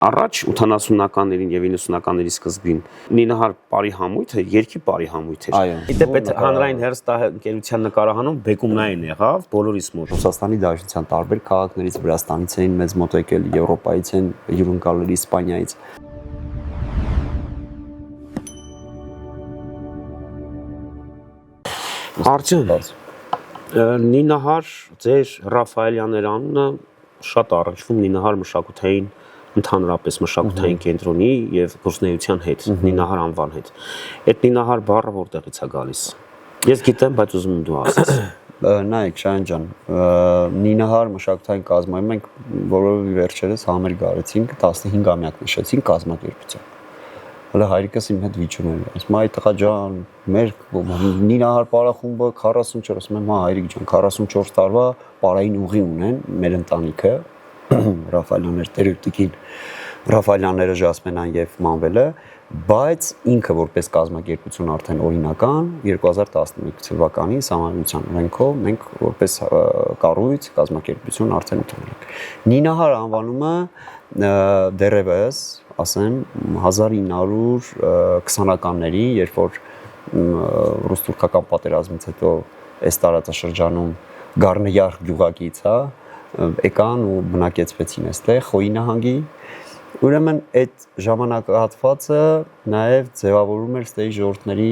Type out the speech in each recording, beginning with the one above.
Առաջ 80-ականներին եւ 90-ականների սկզբին Նինահար բարի համույթը երկի բարի համույթ էր։ Իդեպ այդ հանրային հեռուստաընկերության նկարահանում բեկումնային եղավ բոլորիս մոտ։ Ռուսաստանի Դաշնության տարբեր քաղաքներից, Վրաստանից էին մեծ մոտ եկել, Եվրոպայից են, հյուրընկալել Իսպանիայից։ Արտյոմ, Նինահար ձեր Ռաֆայելյաններ անունը շատ առնչվում Նինահար մշակութային ընդհանրապես մշակութային կենտրոնի եւ գործունեության հետ, Նինահար անվան հետ։ Այդ Նինահար բառը որտեղից է գալիս։ Ես գիտեմ, բայց ուզում եմ դու ասես։ Նայեք, Շահեն ջան, Նինահար մշակութային կազմում մենք որովի վերջերս համերգ արեցինք, 15-ամյակ նշեցինք կազմակերպության։ Հələ հայրիկս իմ հետ վիճում էր, ասում այ տղա ջան, մեր Նինահար պարախումբը 44, ասում եմ հա հայրիկ ջան, 44 տարվա պարային ուղի ունեն մեր ընտանիքը, Ռաֆայելյաններ, Տերուտիկին, Ռաֆայելյանները, Ժասմենան եւ Մանվելը, բայց ինքը որպես կազմակերպություն արդեն օրինական 2011 թվականի սահմանության օրենքով մենք որպես կառույց կազմակերպություն արդեն ընդունել ենք։ Նինահար անվանումը դեռևս, ասեմ, 1920-ականների, երբ որ ռուս-թուրքական պատերազմից հետո այս տարածաշրջանում Գառնեյար գյուղակից, հա, եկան ու բնակեցվեցին այստեղ Խոյի նահանգի։ Ուրեմն այդ ժամանակահատվածը նաև ձևավորում էր ստեյ ժողովուրդների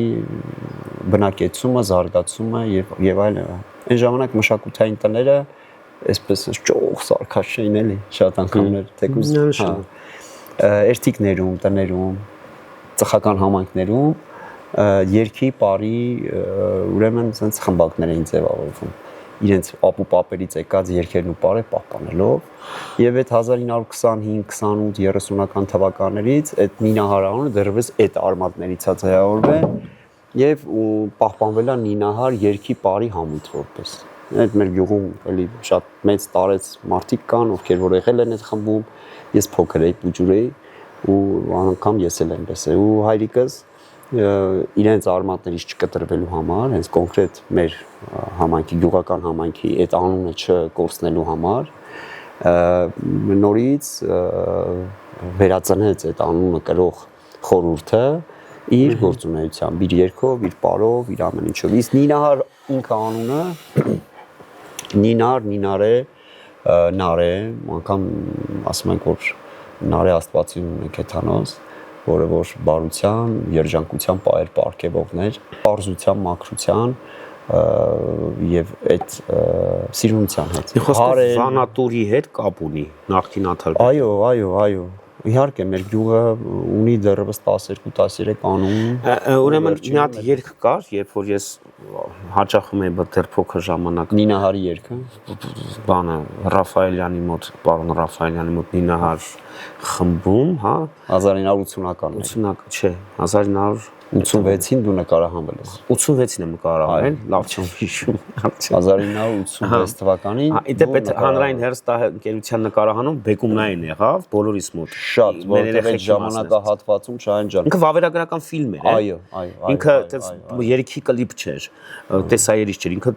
բնակեցումը, զարգացումը եւ այլն։ Այն ժամանակ մշակութային տները այսպես ճոխ սարքած չէին էլի, շատ անգամներ թեկուզ երթիկներում, տներում, ծխական համայնքներում երկի բարի ուրեմն sense խմբակներ էին ձևավորվում իրենց ապուպապերից եկած երկերն ու բարը պահպանելով եւ այդ 1925, 28, 30-ական թվականներից այդ Նինահար անունը դեռևս այդ արմատներից է ձևավորվել եւ պահպանվել է Նինահար երկի բարի համույթ որպես այդ մեր գյուղում էլի շատ մեծ տարեց մարդիկ կան ովքեր որ եղել են այդ խմբում ես փոքր էի փուջուր էի ու անգամ ես էլ այնպես է ու հայրիկս իրենց արմատներից չկտրվելու համար, հենց կոնկրետ մեր համայնքի, գյուղական համայնքի այդ անունը չկորցնելու համար, նորից վերածնեց այդ անունը կրող խորհուրդը իր գործունեությամբ, իր երգով, իր պարով, իր ամեն ինչով։ Իսկ Նինահար ինքը անունը Նինար, Նինարե, Նարե, անգամ ասում ենք որ Նարե աստվածություն ունենք հեթանոս որը որ բարության, երջանկության պայեր պարգևողներ, պարզության, մաքրության եւ այդ սիրունության հետ։ Խոսքը վանատուրի հետ կապ ունի նախկին աթարք։ Այո, իհարկե մեր գյուղը ունի դեռևս 12-13 անուն։ Ուրեմն մի հատ երգ կար, երբ որ ես հաճախում էի դեռ փոքր ժամանակ Նինահարի երգը, բանը Ռաֆայելյանի մոտ, պարոն Ռաֆայելյանի մոտ Նինահար խմբում, հա, 1980-ական, 80-ական, չէ, 1986-ին դու նկարահանվել ես։ 86-ին եմ նկարահանել, լավ չեմ հիշում։ 1986 թվականին։ Իդեպ այդ հանրային հեռուստաընկերության նկարահանում բեկումնային եղավ բոլորիս մոտ։ Շատ, որովհետև այդ ժամանակահատվածում Շահեն ջան։ Ինքը վավերագրական ֆիլմ էր, այո։ Ինքը երգի կլիպ չէր, տեսայերից չէր, ինքը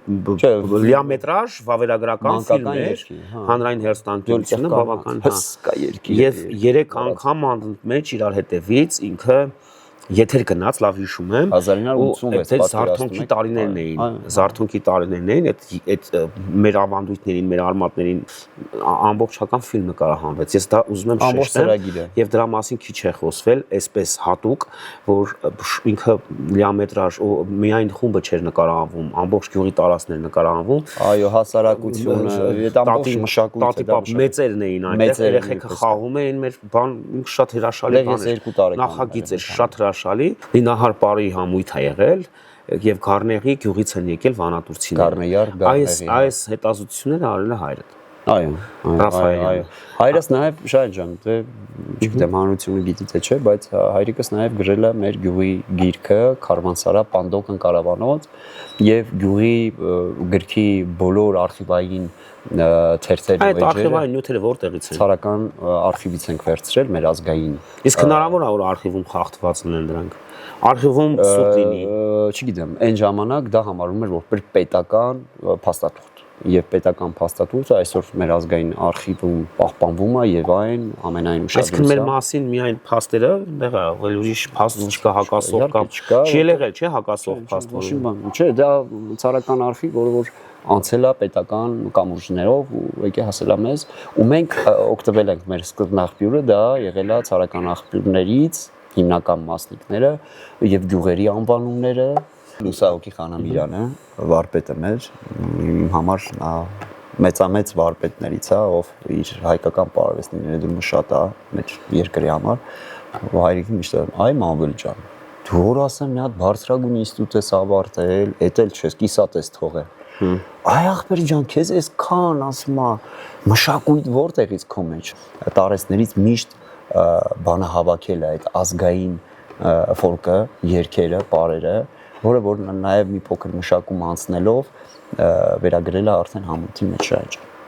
լիամետրաժ վավերագրական ֆիլմ էր։ Հանրային հեռուստաընկերությունը բավական հսկա երգի։ Եվ 3 անգամ անընդմեջ իրար հետևից ինքը եթեր գնաց, լավ հիշում եմ, 1986 զարթոնքի տարիներն էին, զարթոնքի տարիներն էին, այդ մեր ավանդույթներին, մեր արմատներին ամբողջական ֆիլմ նկարահանվեց։ Ես դա ուզում եմ շեշտել, եւ դրա մասին քիչ է խոսվել, այսպես հատուկ, որ ինքը լիամետրաժ միայն խումբը չէր նկարահանվում, ամբողջ գյուղի տարածքներ նկարահանվում։ Այո, հասարակությունը, այդ ամբողջ մշակույթը, մեծերն էին այնտեղ, երեխեքը խաղում էին, մեր բան շատ հրաշալի բան էր։ Նախագիծ էր, շատ հրաշալի, Նինահար բարի համույթ է եղել եւ Գառնեյի գյուղից են եկել վանատուրցիները։ Այս հետազոտությունները արել է հայրդ։ Այո։ Հայրս նաեւ Շահեն ջան, դե չգիտեմ հանրությունը գիտի թե չէ, բայց հայրիկս նաեւ գրել է մեր գյուղի գիրքը Քարվանսարա Պանդոկն Կարավանոց եւ գյուղի գրքի բոլոր արխիվային թերթեր այդ արխիվային նյութերը որտեղից են։ Ցարական արխիվից ենք վերցրել մեր ազգային։ Իսկ հնարավոր է որ արխիվում խախտված լինեն դրանք։ Արխիվում սուտ լինի։ Չգիտեմ, այն ժամանակ դա համարվում էր որպես պետական փաստաթուղթ։ եւ պետական փաստաթուղթը այսօր մեր ազգային արխիվում պահպանվում է եւ այն ամենայն ուշադրությամբ։ Այսինքն մեր մասին միայն փաստերը այնտեղ է, վել ուրիշ փաստ չկա հակասող կամ չի եղել, չէ՞ հակասող փաստ որոշ բան, չէ, դա ցարական արխիվ, որը որ անցել է պետական կամուրջներով ու եկե հասել է մեզ ու մենք օգտվել ենք մեր սկզբնաղբյուրը, դա եղել է ցարական աղբյուրներից հիմնական մասնիկները եւ գյուղերի անվանումները Լուսահոգի Խանամիրյանը վարպետը մեր համար մեծամեծ վարպետներից է, ով իր հայկական պարարվեստների ներդրումը շատ է մեր երկրի համար, հայրիկի միշտ այ Մանվել ջան, դու որ ասեմ մի հատ բարձրագույն ինստիտուտ ես ավարտել, էդ էլ չես կիսատ ես թողել։ Այ ախպեր ջան, քեզ այսքան ասում է մշակույթ որտեղից քո մեջ տարեցներից միշտ բանը հավաքել է այդ ազգային ֆոլկը, երգերը, պարերը, որը որ նաև մի փոքր մշակում անցնելով վերագրել է արդեն համույթի մեջ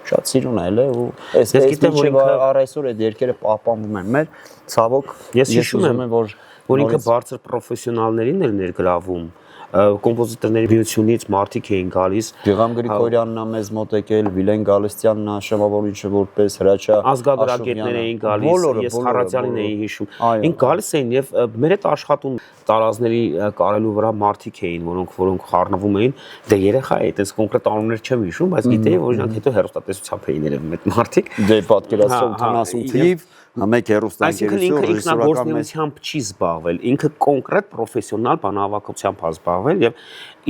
շատ սիրուն է էլ ու այս գիտեմ առ այսօր այդ երկերը պահպանվում են մեր ցավոք ես հիշում եմ որ ինքը բարձր պրոֆեսիոնալներին էր ներգրավում կոմպոզիտորների միությունից մարդիկ էին գալիս Գյուղամ Գրիգորյանն է մեզ մոտ եկել Վիլեն Գալստյանն է շեմավոր ինչը որպես հրաչա ազգագրագետներ էին գալիս ես Խարատյանին էի հիշում ինք գալիս էին եւ մեր հետ աշխատում տարազների կարելու վրա մարդիկ էին որոնք խառնվում էին դե երեխա է այդպես կոնկրետ անուններ չեմ հիշում բայց գիտեի որ իրանք հետո հերոստատեսությամբ էին երևում այդ մարդիկ դե պատկերացրու 80 թիվ մեկ հերոստանգերություն ինքնագործունեությամբ չի զբաղվել ինքը կոնկրետ պրոֆեսիոնալ բանահավաքությամբ է զբաղվել եւ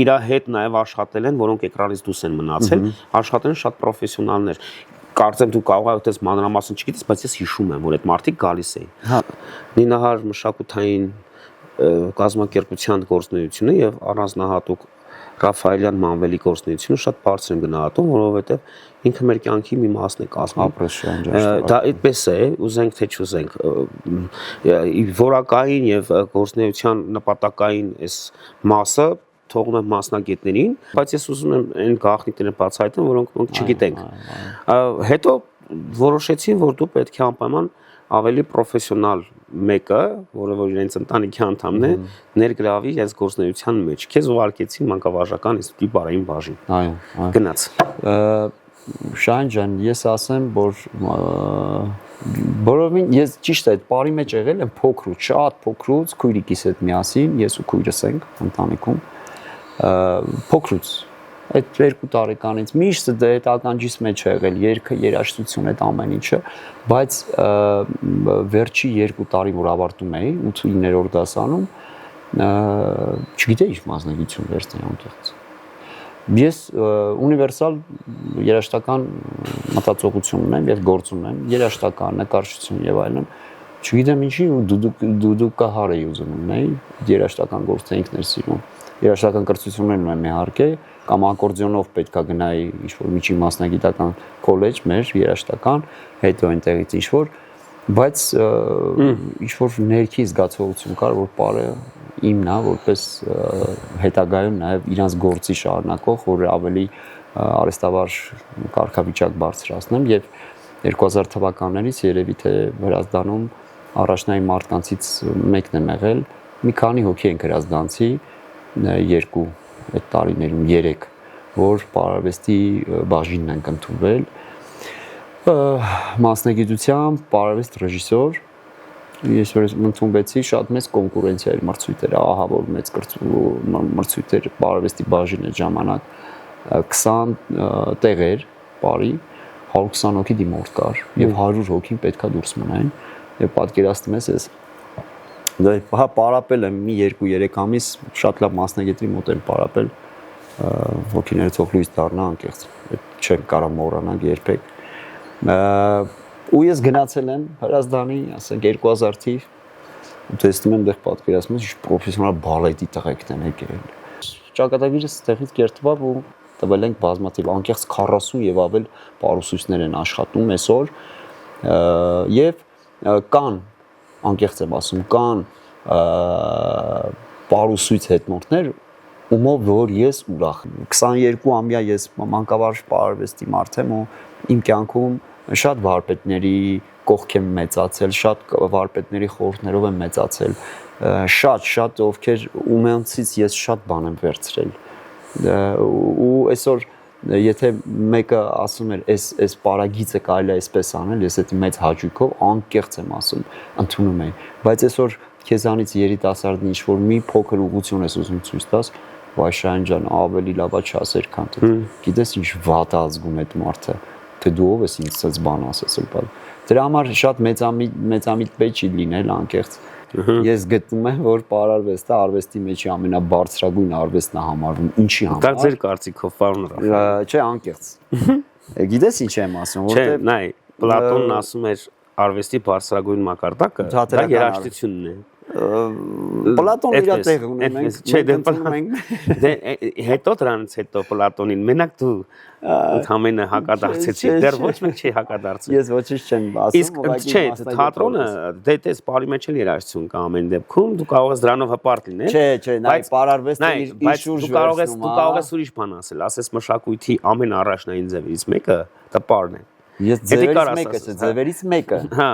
իր հետ նաեւ աշխատել են որոնք էկրանից դուրս են մնացել աշխատել են շատ պրոֆեսիոնալներ կարծեմ դու կարող ես այդպես մանրամասն չգիտես բայց ես հիշում եմ որ այդ մարդիկ գալիս էին Նինահար մշակութային կազմակերպության գործունեությունը եւ առանձնահատուկ Ռաֆայելյան Մանվելի գործունեությունը շատ բարձր եմ գնահատում, որովհետեւ ինքը մեր կյանքի մի մասն է կազմում։ Դա այդպես է, ուզենք թե չուզենք, որակային եւ գործունեության նպատակային այս մասը թողում եմ մասնագետներին, բայց ես ուզում եմ այն գաղտնիքները բացահայտեմ, որոնք մենք չգիտենք։ Հետո որոշեցին, որ դու պետք է անպայման ավելի պրոֆեսիոնալ մեկը, որը որ իրենց ընտանիքի անդամն է, ներգրավի իրենց գործունեության մեջ։ Քեզ ուղարկեցին մանկավարժական ինստիտուտի բարային բաժին։ Այո, գնաց։ Շահեն ջան, ես ասեմ, որ բոլորովին ես ճիշտ է, այդ բարի մեջ եղել եմ փոքրուց, շատ փոքրուց, քույրիկիս հետ միասին, ես ու քույրս ենք ընտանիքում։ Փոքրուց այդ 2 տարեկանից միշտ դա այդ ականջիս մեջ է եղել երգը, երաժշտությունը, այդ ամեն ինչը, բայց վերջի 2 տարի որ ավարտում էի 8-9-րդ դասանում, չգիտեի մասնագիտություն վերցնել անկեղծ։ Ես ունիվերսալ երաժշտական մտածողություն ունեմ եւ գործ ունեմ, երաժշտական նկարչություն եւ այլն։ Չգիտեմ ինչի դուդուկահար էի ուզում ունեի, երաժշտական գործը ինքն էր սիրում։ Երաժշտական կրթություններն ունեմ իհարկե, կամ ակորդեոնով պետքա գնայի ինչ-որ միջին մասնագիտական քոլեջ մեր երաժշտական, հետո այնտեղից ինչ-որ, բայց ինչ-որ ներքի զգացողություն կար, որ պարը իմն է, որպես հետագայում նաև իրանց գործի շարունակող, որ ավելի արհեստավարժ կարգավիճակ բարձրացնեմ եւ 2000 թվականներից երևի թե Հրազդանում առաջնային մարդկանցից մեկն եմ եղել, մի քանի հոգի ենք Հրազդանցի, 2 այդ տարիներում 3 որ պարարվեստի բաժինն ենք ընդունվել մասնագիտությամբ պարարվեստ ռեժիսոր ես որ ընդունվեցի շատ մեծ կոնկուրենցիա էր մրցույթերը ահա որ մեծ մրցույթեր պարարվեստի բաժին այդ ժամանակ 20 տեղեր բարի 120 հոգի դիմորդ կար եւ 100 հոգին պետքա դուրս մնային եւ պատկերացնում ես Հա պարապել եմ մի 2-3 ամիս շատ լավ մասնագետի մոտ եմ պարապել հոգիները թող լույս դառնա անկեղծ չեմ կարա մոռանալ երբեք ու ես գնացել եմ Հրազդանի ասենք 2000 թիվ ու տեսնում եմ դեռ պատկերացնում եմ պրոֆեսիոնալ բալետի տղեկն են եկել ճակատագիրս տեղից կերտվավ ու տվել ենք բազմաթիվ անկեղծ 40 եւ ավել պարուսույցներ են աշխատում այսօր եւ կան անկեղծ եմ ասում կան պարուսույց հետնորդներ ումով որ ես ուրախ 22-ամյա ես մանկավարժ պարարվեստի մարդ եմ ու իմ կյանքում շատ վարպետների կողք եմ մեծացել շատ վարպետների խորհուրդներով եմ մեծացել շատ ովքեր ումենցից ես շատ բան եմ վերցրել ու այսօր եթե մեկը ասում էր, այս պարագիծը կարելի է այսպես անել, ես այդ մեծ հաճույքով անկեղծ եմ ասում, ընդունում եմ, բայց այսօր քեզանից երիտասարդն ինչ որ մի փոքր ուղղություն ես ուզում ցույց տաս, վայ Շահեն ջան, ավելի լավ է չասեր, քան դու։ Գիտես ինչ վատ է ազգում այդ մարդը, թե դու ով ես ինձ ցած բան ասես, բայց դրա համար շատ մեծամիտ պետք չի լինել անկեղծ։ Ես գտնում եմ, որ պարարվեստը արվեստի մեջի ամենաբարձրագույն արվեստն է համարվում, ինչի համար։ Դա ձեր կարծիքով, պարոն Ռաֆայել։ Չէ, անկեղծ։ Գիտես ինչ եմ ասում, որտեղ Չէ, նայ, Պլատոնն ասում էր արվեստի բարձրագույն մակարդակը, դա երաժշտությունն է։ Պլատոնը իր տեղը ունի, մենք դե հետո դրանից հետո Պլատոնին մենակ դու ընդհանրապես հակադարձեցի, դեռ ոչ մեկ չի հակադարձել։ Ես ոչինչ չեմ ասում, իսկ չէ, թատրոնը դե տես բարի մեջ էլ երաժշտություն կա ամեն դեպքում, դու կարող ես դրանով հպարտ լինել։ Չէ, նայ, պարարվեստը իր շուրջ դու կարող ես ուրիշ բան ասել, ասես մշակույթի ամեն առաջնային ձևերից մեկը տպարն է։ Ես ձևերից մեկը չէ, ձևերից մեկը։ Հա,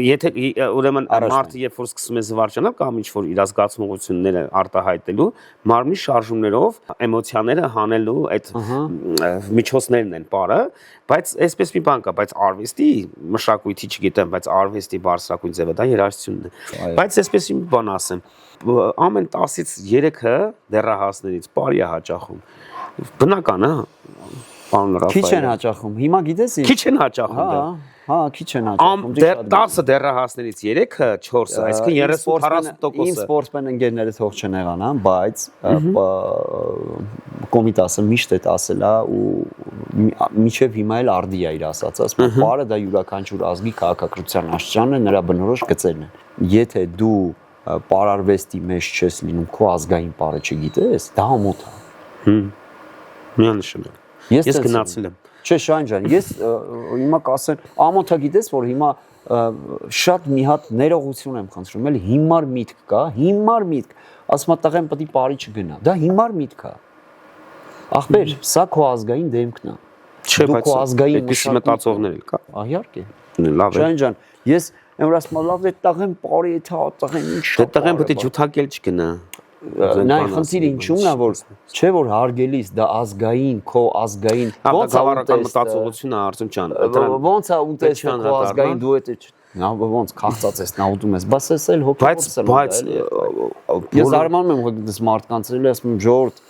եթե ուրեմն մարդը երբ որ սկսում է զվարճանալ կամ ինչ որ իր զգացմունքությունները արտահայտելու, մարմնի շարժումներով էմոցիաները հանելու այդ միջոցներն են բարը, բայց այսպես մի բան կա, բայց արվեստի մշակույթի, չգիտեմ, բայց արվեստի բարձրագույն ձևը դա երաժշտությունն է։ Բայց այսպես մի բան ասեմ, ամեն 10-ից 3-ը դեռահասներից բարի է հաճախում։ Բնական է։ Քիչ են հաճախում։ Հիմա գիտես ինչ։ Քիչ են հաճախում։ Հա, քիչ են հաճախում։ 10 դեռահասներից 3-ը 4-ը, այսինքն 30-40%-ը։ Իմ սպորտսմեն ընկերները թող չնեղանան, բայց Կոմիտասը միշտ է ասել է ու միջև հիմա էլ արդի է իր ասածած, բարը դա յուրաքանչյուր ազգի քաղաքակրթության աշճանն է, նրա բնորոշ գծերն են։ Եթե դու պարարվեստի մեջ չես լինում, քո ազգային բարը չգիտես, դա ամոթ է։ Միանշանակ։ Ես գնացել եմ։ Չէ, Շահեն ջան, ես հիմա կասեմ, ամոթա գիտես, որ հիմա շատ մի հատ ներողություն եմ խնդրում, էլ հիմար միտք կա, հիմար միտք։ Ասում եմ, տղեն պետք է բարի չգնա։ Դա հիմար միտք է։ Ախպեր, սա քո ազգային դեմքն է։ Չէ, բայց այդպես մտածողներ էլ կա։ Իհարկե։ Լավ է։ Շահեն ջան, ես եմ ասում, լավ է, տղեն բարի է, թե տղեն ինչ։ Դե տղեն պետք է ջութակել չգնա։ Նայ խնդիրը ինչու՞մն է, որ չէ որ հարգելիս դա ազգային, քո ազգային ոնց է գավառական մտածողությունը Արտեմ ջան, ոնց է ուտեսը քո ազգային դու էդ նա ոնց քաղցած ես նա ուտում ես, բայց էս էլ հոգեորսել է։ Բայց ես արմանում եմ հոգեպես մարդկանց էլ ասում եմ ժողովուրդ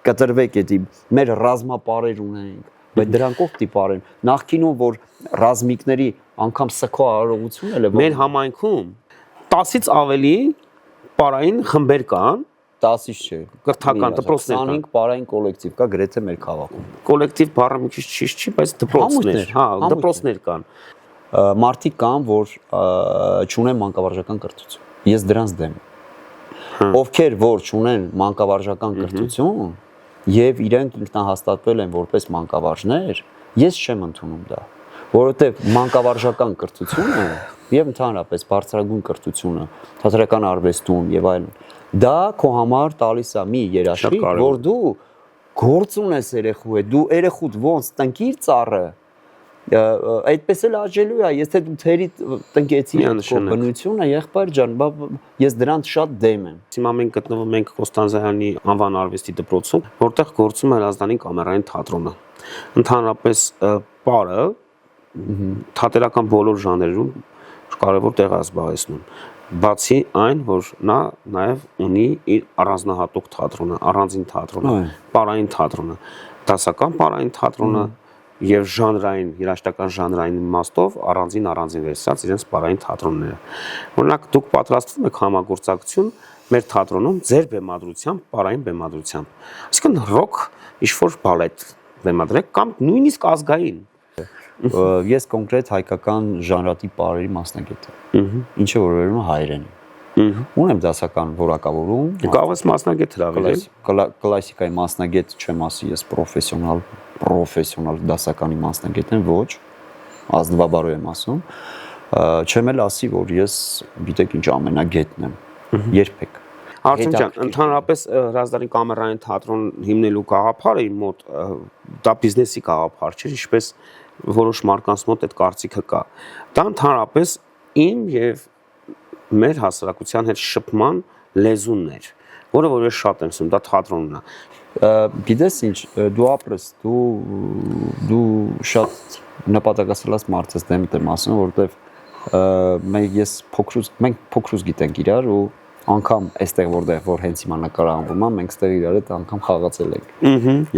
կտրվեք էդի մեր ռազմապարեր ունենք, բայց դրանք ով տիպարեն նախկինում որ ռազմիկների անգամ սքո արարողություն էլ է մեր համայնքում 10-ից ավելի պարային խմբեր կան 10-ից չէ, կրթական դպրոցներ կան։ 25 պարային կոլեկտիվ կա գրեթե մեր քաղաքում։ Կոլեկտիվ բառը մի քիչ ճիշտ չի, բայց դպրոցներ, հա, դպրոցներ կան։ Մարդիկ կան, որ չունեն մանկավարժական կրթություն։ Ես դրանց դեմ եմ։ Ովքեր որ չունեն մանկավարժական կրթություն եւ իրենք ինքնահաստատվել են որպես մանկավարժներ, ես չեմ ընդունում դա, որովհետեւ մանկավարժական կրթությունը եւ ընդհանրապես բարձրագույն կրթությունը, թատերական արվեստում եւ այլն դա քո համար տալիս է մի երաշխիք, որ դու գործ ունես երեխու հետ, դու երեխուդ ոնց տնկիր ծառը, այդպես էլ աճելու է, եթե դու թերի տնկեցի քո բնությունը, եղբայր ջան, ես դրանց շատ դեմ եմ։ Հիմա մենք գտնվում ենք Կոստանդզյանի անվան արվեստի դպրոցում, որտեղ գործում է Հրազդանի կամերային թատրոնը։ Ընդհանրապես պարը թատերական բոլոր ժանրերում կարևոր տեղ է զբաղեցնում։ Բացի այն, որ նա նաև ունի իր առանձնահատուկ թատրոնը, առանձին թատրոնը, պարային թատրոնը, դասական պարային թատրոնը եւ ժանրային, երաժշտական ժանրային իմաստով առանձին վերսած իրենց պարային թատրոնները։ Օրինակ դուք պատրաստվում եք համագործակցություն մեր թատրոնում ձեր բեմադրությամբ, պարային բեմադրությամբ։ Այսինքն ռոք, ինչ-որ բալետ բեմադրեք կամ նույնիսկ ազգային Ես կոնկրետ հայկական ժանրատի պարերի մասնագետ եմ, ինչը որ վերում է հայերեն։ Ունեմ դասական որակավորում։ Կարող ես մասնագետ հրավիրել։ Կլասիկայի մասնագետ չեմ ասի, ես պրոֆեսիոնալ դասականի մասնագետ եմ, ոչ, ազնվաբարո եմ ասում։ Չեմ էլ ասի, որ ես գիտեք ինչ ամենագետն եմ, երբեք։ Արտեմ ջան, ընդհանրապես Հրազդանի կամերային թատրոն հիմնելու գաղափարը իմ մոտ դա բիզնեսի գաղափար չէ, ինչպես որոշ մարդկանց մոտ այդ կարծիքը կա։ Դա ընդհանրապես իմ եւ մեր հասարակության հետ շփման լեզուն էր, որը որ ես շատ եմ սում, դա թատրոնն է։ Գիտես ինչ, դու ապրես, դու շատ նպատակասլաց մարդ ես դեմ եմ ասում, որովհետև մենք փոքրուց գիտենք իրար ու անգամ այստեղ որ հենց հիմա նկարահանվում է, մենք այստեղ իրար հետ անգամ խաղացել ենք։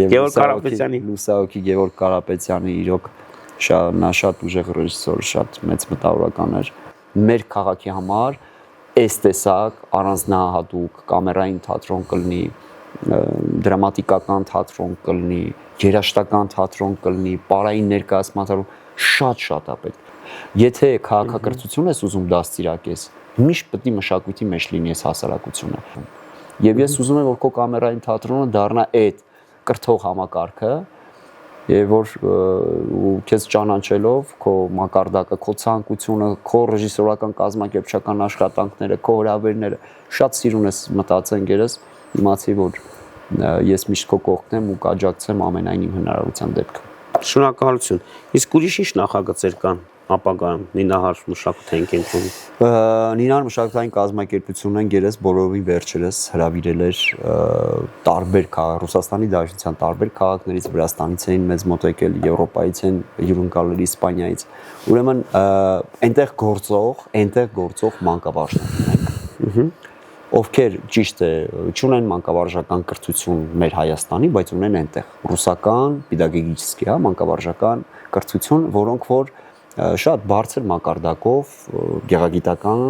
Գևորգ Կարապետյանի, Լուսահոգի Գևորգ Կարապետյանի իրոք նա շատ ուժեղ ռեժիսոր, շատ մեծ մտավորական էր։ Մեր քաղաքի համար այս տեսակ առանձնահատուկ կամերային թատրոն կլինի, դրամատիկական թատրոն կլինի, երաժշտական թատրոն կլինի, պարային ներկայացման շատ է պետք։ Եթե քաղաքակրթություն ես ուզում դաստիարակես, միշտ պետք է մշակույթի մեջ լինի այս հասարակությունը։ Եվ ես ուզում եմ, որ քո կամերային թատրոնը դառնա այդ կրթող համակարգը, եւ որ քեզ ճանաչելով քո մակարդակը, քո ցանկությունը, քո ռեժիսորական կազմակերպչական աշխատանքները, քո հրավերները շատ սիրուն ես մտածեն գերես, իմացի որ ես միշտ քո կողքն եմ ու կաջակցեմ ամենայն իմ հնարավորության դեպքում։ Շնորհակալություն։ Իսկ ուրիշ ինչ նախագծեր կան ապագայում Նինահար մշակութային կենտրոնում։ Նինահար մշակութային կազմակերպությունն գերես բոլորովին վերջերս հրավիրել էր տարբեր Ռուսաստանի Դաշնության տարբեր քաղաքներից, Վրաստանից էին մեզ մոտ եկել, Եվրոպայից են հյուրընկալել, Իսպանիայից։ Ուրեմն այնտեղ գործող մանկավարժներ ունենք։ Ովքեր ճիշտ է, չունեն մանկավարժական կրթություն մեր Հայաստանի, բայց ունեն այնտեղ ռուսական, պեդագոգիչսկի, մանկավարժական կրթություն, որոնք որ շատ բարձր մակարդակով գեղագիտական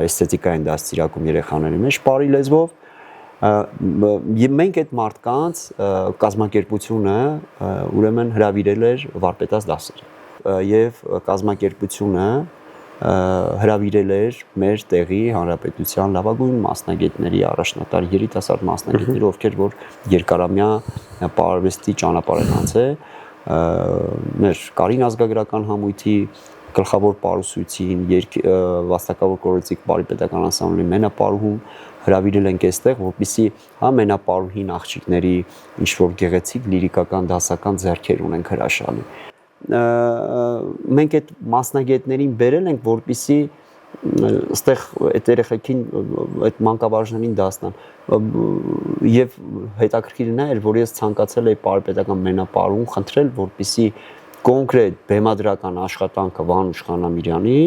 էսթետիկային դաստիարակում երեխաների մեջ բարի լեզվով եւ մենք այդ մարդկանց կազմակերպությունը ուրեմն հրավիրել էր վարպետաց դասեր եւ կազմակերպությունը հրավիրել էր մեր տեղի հանրապետության լավագույն մասնագետների առաջնատար երիտասարդ մասնագետների, ովքեր որ երկարամյա պարարվեստի ճանապարհ են անցել մեր Կարին ազգագրական համույթի գլխավոր պարուսույցին, վաստակավոր կորոցիկ բարի պետական անսամբլի մենապարուհուն հրավիրել ենք այստեղ, որպեսզի հա մենապարուհին աղջիկների ինչ որ գեղեցիկ լիրիկական դասական ձեռքեր ունենք հրաշալի։ Մենք այդ մասնագետներին բերել ենք, որպեսզի այստեղ այդ երեխեքին այդ մանկավարժներին դասնան եւ հետաքրքիր նա էր, որ ես ցանկացել էի պարպետական մենապարուն խնդրել, որպեսզի կոնկրետ բեմադրական աշխատանքը Վանուշ Խանամիրյանի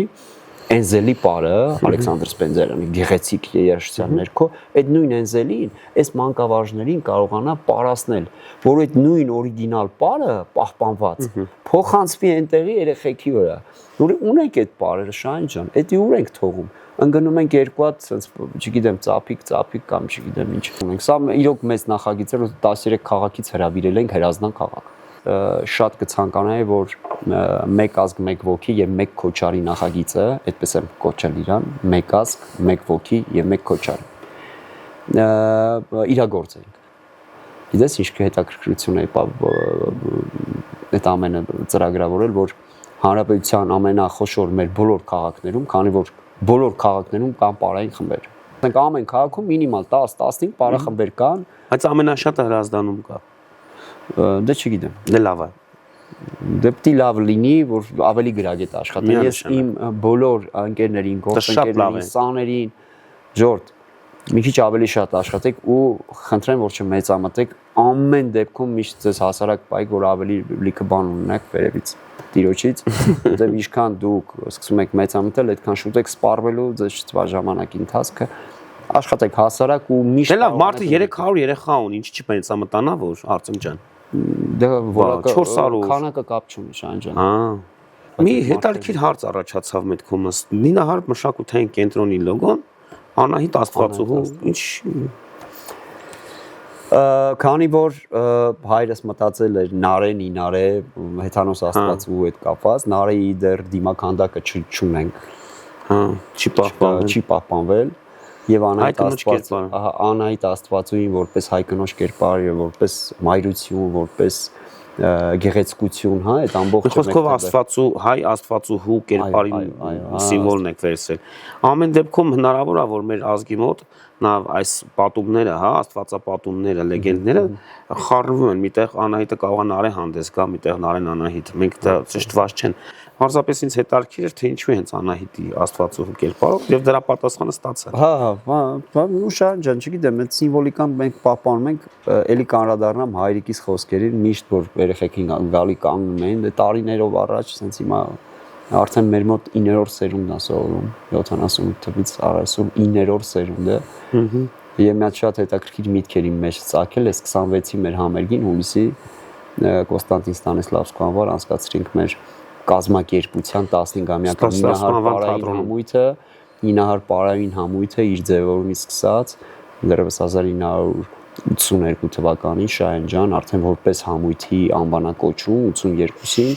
Էնզելի պարը Ալեքսանդր Սպենդիարյանի գեղեցիկ երաժշտության ներքո այդ նույն Էնզելին այս մանկավարժներին կարողանա պարասնել, որ այդ նույն օրիգինալ պարը պահպանված փոխանցվի այնտեղի երեխեքի վրա։ Ունենք այդ պարերը Շահին ջան, դա ուր ենք թողում։ Ընկնում ենք երկու հատ, sense, չգիտեմ, ծափիկ կամ չգիտեմ ինչ ունենք։ Սա իրոք մեծ նախագիծ է, որ 13 քաղաքից հրավիրել ենք Հրազդան քաղաք։ Շատ կցանկանայի, որ մեկ ազգ, մեկ ոգի եւ մեկ քոչարի նախագիծը, այդպես եմ կոչել իրան, մեկ ազգ, մեկ ոգի եւ մեկ քոչար։ Իրագործենք։ Գիտես ինչ հետաքրքրություն է այդ ամենը ծրագրավորել, որ հանրապետության ամենախոշոր մեր բոլոր քաղաքներում, քանի որ բոլոր քաղաքներում կան պարային խմբեր։ Մենք ամեն քաղաքում մինիմալ 10-15 պարախմբեր կան, բայց ամենաշատը Հրազդանում կա։ Դե չգիտեմ։ Դե լավ է։ Դե պիտի լավ լինի, որ ավելի գրագետ աշխատեն։ Ես իմ բոլոր ընկերներին, գործընկերներին, սաներին, ժորդ, մի քիչ ավելի շատ աշխատեք ու խնդրեմ, որ չմեծամտեք, ամեն դեպքում միշտ ձեզ հասարակ պայք, որ ավելի լիքը բան ունենաք վերևից տիրոջից, որտեղ ինչքան դուք սկսում եք մեծամտել, այդքան շուտ եք սպառվելու ձեզ չթվա ժամանակի ընթացքը, աշխատեք հասարակ ու միշտ։ Դե լավ, մարդը 300 երեխա ունի, ինչ չի մեծամտանա, որ Արծեմ ջան։ Դա որակը քանակը կապ չունի, Շահին ջան։ Հա։ Մի հետաքրքիր հարց առաջացավ մտքումս։ Նինահար մշակութային կենտրոնի լոգոն Անահիտ Աստվածուհու, ինչ քանի որ հայրս մտածել էր Նարե հեթանոս Աստվածուհու հետ կապված, Նարեի դեռ դիմականդակը չունենք։ Հա, չի պահպանվել եւ Անահիտ Աստվածուհին որպես հայ կնոջ կերպար եւ որպես մայրություն, որպես գեղեցկություն, հա, այդ ամբողջ խոսքով հայ Աստվածուհու կերպարի սիմվոլն եք վերցրել։ Ամեն դեպքում հնարավոր է որ մեր ազգի մոտ նա այս պատումները, հա, աստվածապատումները, լեգենդները խառնվում են, միտեղ Անահիտը կարող է Նարէ հանդես գա, միտեղ Նարեն Անահիտ, մենք դա ճշտված չեն։ Պարզապես ինձ հետաքրքիր էր, թե ինչու է հենց Անահիտի աստվածուհու կերպարով եւ դրա պատասխանը ստացա։ Հա, ու Շահեն ջան, չգիտեմ, այդ սիմվոլիկան մենք պահպանում ենք, էլի կանրադառնամ հայրիկիս խոսքերին, միշտ որ երեխեքին գալի կանգնում են, դե տարիներով առաջ, ասենց հիմա արդեն մեր մոտ 9-րդ սերունդն է սովորում, 78 թվից առայսօր 9-րդ սերունդ է։ Եվ մի հատ շատ հետաքրքիր միտքերի մեջ ծագել է 26-ի մեր համերգին հունիսի Կոստանտին Ստանիսլավսկու անվար անցկացրինք մեր կազմակերպության 15-ամյակի Նինահար պարային համույթը իր ձևավորումից սկսած դեռևս 1982 թվականին Շահեն ջան արդեն որպես համույթի անվանակոչում 82-ին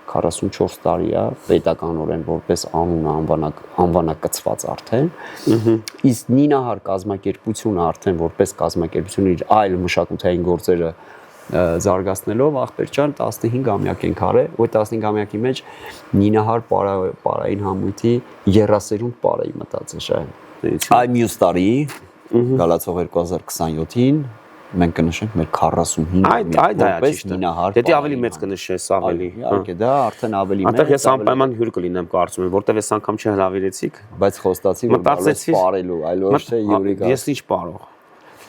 44 տարի է պետականորեն որպես անուն անվանակցված արդեն իսկ Նինահար կազմակերպությունը արդեն որպես կազմակերպություն իր այլ մշակութային գործերը զարգացնելով ախպեր ջան 15-ամյակ ենք արել ու 15-ամյակի մեջ Նինահար պարային համույթի 30-րդ պարեի մտածել Շահեն այ մյուս տարի գալացող 2027-ին մենք կնշենք մեր 45 որպես Նինահար դե ավելի մեծ կնշես ավելի իհարկե դա արդեն ավելի մեծ այդտեղ ես անպայման հյուր կլինեմ կարծում եմ որտեվ այս անգամ չհրավիրեցիք բայց խոստացի որ բալես պարելու այլ ոչ թե յուրի գա ես ինչ պարող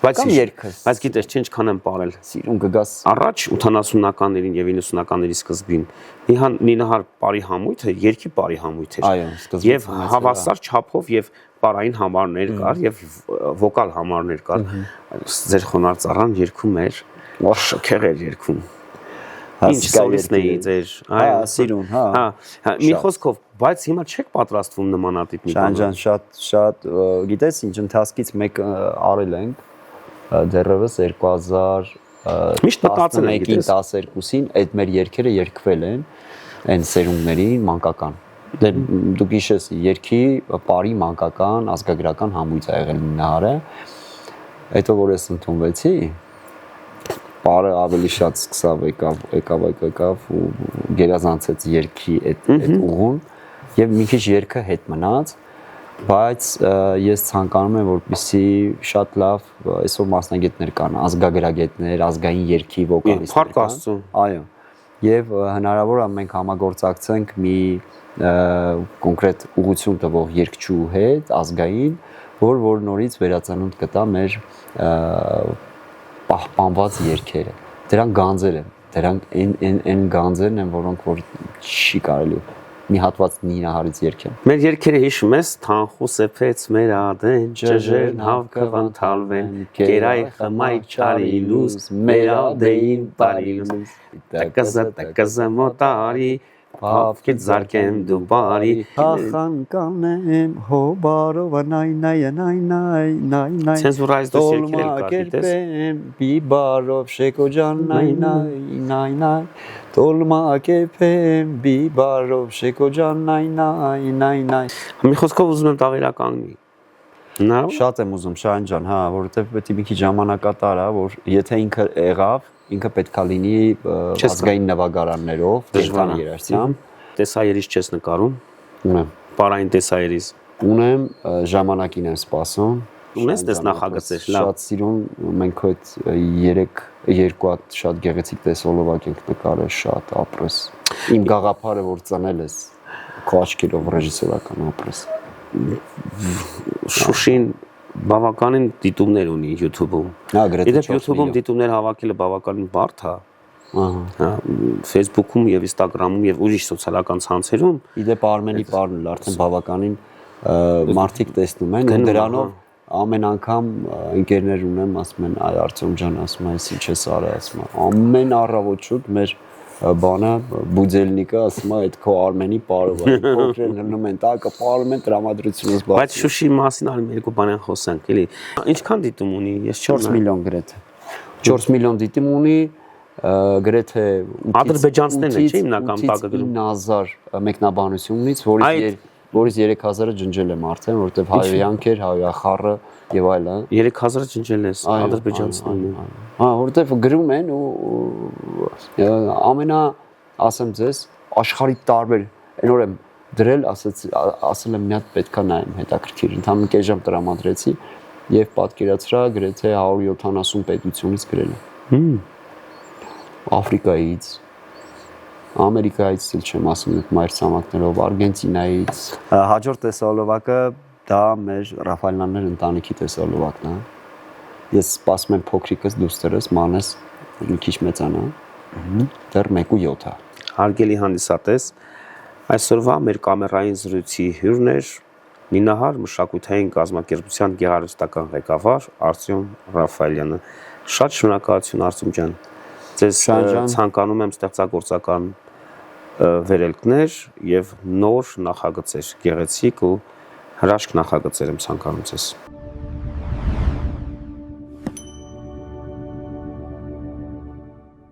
բայց գիտես չէ ինչքան եմ պարել սիրուն կգաս առաջ 80-ականներին եւ 90-ականների սկզբին Նինահար պարի համույթը երկի պարի համույթ էր այո սկզբից եւ հավասար չափով եւ պարային համարներ կար եւ վոկալ համարներ կար ձեր խոնարհ ծառան երգում էր շքեղ էր երգում ինչ սոլիստ էի ձեր հա սիրուն հա մի խոսքով բայց հիմա չեք պատրաստվում նմանատիպ մի բան Շան շատ գիտես ինչ ընթացքից մեկ արել ենք դեռևս 2011-12-ին այդ մեր երգերը երգվել են այն սերունդներին մանկական դե դու գիշես երգի պարի մանկական ազգագրական համույթ է եղել Նինահարը հետո որ ես ընդունվեցի պարը ավելի շատ սկսավ եկավ ու գերազանցեց երգի այդ ուղուն եւ մի քիչ երգը հետ մնաց բայց ես ցանկանում եմ որպեսզի շատ լավ այսօր մասնագետներ կան ազգագրագետներ ազգային երգի վոկալիստներ կան այո եւ հնարավոր է մենք համագործակցենք մի կոնկրետ ուղղություն տվող երգչու հետ ազգային որ նորից վերածնունդ կտա մեր պահպանված երգերը դրանք գանձեր են դրանք այն գանձերն են որոնք որ չի կարելի մի հատված Նինահարից երգեմ մեր երգերը հիշում ես թանխու սեփեց մեր ադեն ջժերն հավքվան թալվեն գերայ խմայ չարիլուս մեր ադեին բարիլուս տակզա մոտարի Հավքիդ զարկեմ դու բարի Հախան կանեմ հոբարով նայ Ցենզուրայից դες երկել կա դիտես բիբարով շեկոջան նայ Տոլմա կեպեմ բիբարով շեկոջան նայ Մի խոսքով ուզում եմ տավերականգնի Շատ եմ ուզում Շահեն ջան հա որովհետև պետք է մի քիչ ժամանակատար է որ եթե ինքը եղավ ինքը պետքա լինի ազգային նվագարաններով, դժվար երաժշտությամբ, տեսայերից չես նկարում։ Ունեմ։ Պարային տեսայերից։ Ունեմ, ժամանակին եմ սպասում։ Ունես տես նախագծեր, լավ։ Շատ սիրուն, մենք այդ 2 հատ շատ գեղեցիկ տեսոլովակ ենք նկարել, շատ ապրես։ Իմ գաղափարը որ ծնել ես, քո աչքերով ռեժիսորական ապրես։ Շուշին բավականին դիտումներ ունի YouTube-ում։ Հա, գրեթե 4 միլիոն։ YouTube-ում դիտումներ հավաքելը բավականին բարդ է։ Ահա։ Facebook-ում եւ Instagram-ում եւ ուրիշ սոցիալական ցանցերում։ Իդեպ Արմենի պարն էլ արդեն բավականին մարդիկ տեսնում են ու դրանով ամեն անգամ ընկերներ ունեմ ասում են այ Արտյոմ ջան ասում են ինչ ես արել ասում ամեն առավոտ շուտ մեր բանը բուձելնիկը ասում է այդ քո Արմենի պարով է փոքրեն հնում են տակը պարում են տրամադրությունից բաց բայց Շուշի մասին արի երկու բան են խոսենք էլի ինչքան դիտում ունի ես 4 միլիոն գրեթե 4 միլիոն դիտում ունի գրեթե ադրբեջանցիներն են չէ հիմնական տակը գրում 9000 մեկնաբանությունից որից 3000-ը ջնջել եմ արդեն որովհետև հայոյանքեր հայախառը եւ այլն 3000-ը ջնջել ես ադրբեջանցիներն հա որովհետև գրում են ու ամենա ասեմ ձեզ աշխարհի տարբեր այնօր եմ դրել, ասել եմ մի հատ պետքա նայեմ հետաքրքիր, ընդհանուր կես ժամ տրամադրեցի եւ պատկերացրա գրեթե 170 պետությունից գրել եմ։ Աֆրիկայից, Ամերիկայից էլ չեմ ասում այդ մայրցամաքներով, Արգենտինայից։ Հաջորդ տեսահոլովակը դա մեր Ռաֆայելյաններ ընտանիքի տեսահոլովակն է։ Ես սպասում եմ փոքրիկս դուստերս Մանես մի քիչ մեծանա։ Դեռ 1.7 է։ Հարգելի հանդիսատես, այսօրվա մեր կամերային զրույցի հյուրն էր Նինահար մշակութային կազմակերպության գեղարվեստական ղեկավար Արտյոմ Ռաֆայելյանը։ Շատ շնորհակալություն Արտյոմ ջան։ Ձեզ ցանկանում եմ ստեղծագործական վերելքներ եւ նոր նախագծեր, գեղեցիկ ու հրաշք նախագծեր եմ ցանկանում ձեզ։